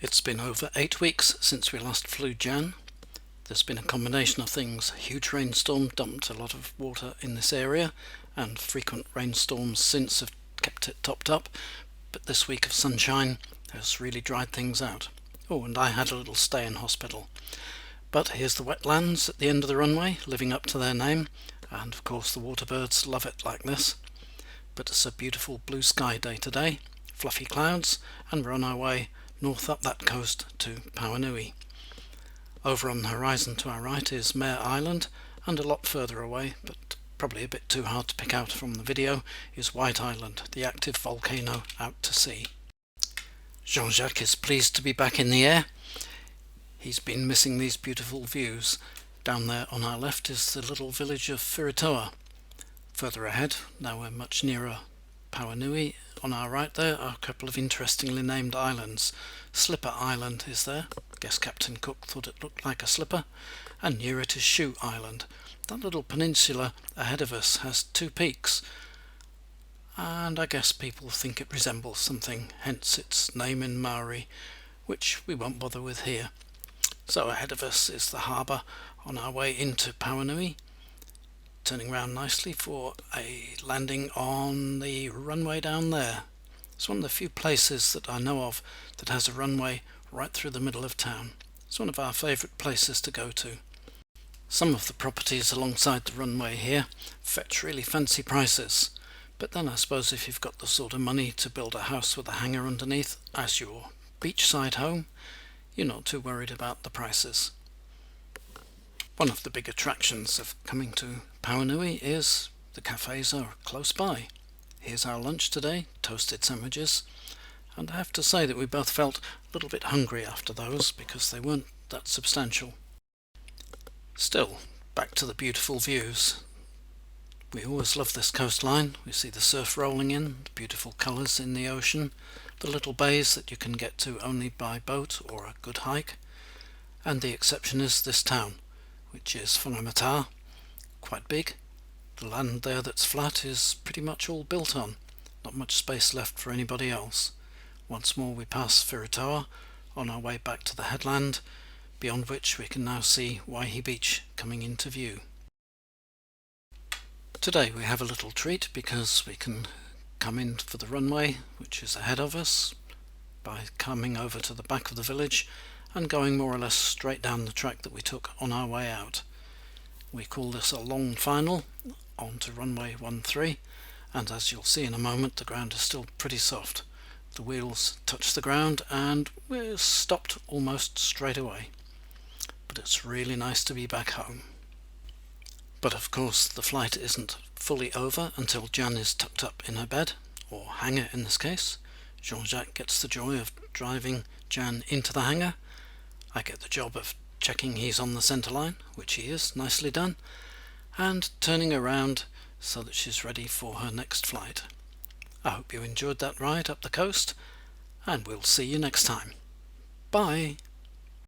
It's been over 8 weeks since we last flew Jan. There's been a combination of things. A huge rainstorm dumped a lot of water in this area, and frequent rainstorms since have kept it topped up, but this week of sunshine has really dried things out. Oh, and I had a little stay in hospital. But here's the wetlands at the end of the runway, living up to their name, and of course the water birds love it like this. But it's a beautiful blue sky day today, fluffy clouds, and we're on our way north up that coast to Pauanui. Over on the horizon to our right is Mare Island, and a lot further away, but probably a bit too hard to pick out from the video, is White Island, the active volcano out to sea. Jean-Jacques is pleased to be back in the air. He's been missing these beautiful views. Down there on our left is the little village of Firitoa. Further ahead, now we're much nearer Pauanui, on our right there are a couple of interestingly named islands. Slipper Island is there. Guess Captain Cook thought it looked like a slipper. And near it is Shoe Island. That little peninsula ahead of us has 2 peaks, and I guess people think it resembles something, hence its name in Maori, which we won't bother with here. So ahead of us is the harbour on our way into Pauanui, turning round nicely for a landing on the runway down there. It's one of the few places that I know of that has a runway right through the middle of town. It's one of our favourite places to go to. Some of the properties alongside the runway here fetch really fancy prices, but then I suppose if you've got the sort of money to build a house with a hangar underneath as your beachside home, you're not too worried about the prices. One of the big attractions of coming to Pauanui is the cafes are close by. Here's our lunch today, toasted sandwiches, and I have to say that we both felt a little bit hungry after those because they weren't that substantial. Still, back to the beautiful views. We always love this coastline. We see the surf rolling in, the beautiful colours in the ocean, the little bays that you can get to only by boat or a good hike, and the exception is this town, which is Whangamata, quite big. The land there that's flat is pretty much all built on, not much space left for anybody else. Once more we pass Firitoa on our way back to the headland, beyond which we can now see Waihi Beach coming into view. Today we have a little treat because we can come in for the runway which is ahead of us by coming over to the back of the village and going more or less straight down the track that we took on our way out. We call this a long final onto runway 13, and as you'll see in a moment the ground is still pretty soft. The wheels touch the ground and we're stopped almost straight away. But it's really nice to be back home. But of course the flight isn't fully over until Jan is tucked up in her bed, or hangar in this case. Jean-Jacques gets the joy of driving Jan into the hangar. I get the job of checking he's on the centre line, which he is, nicely done, and turning around so that she's ready for her next flight. I hope you enjoyed that ride up the coast, and we'll see you next time. Bye!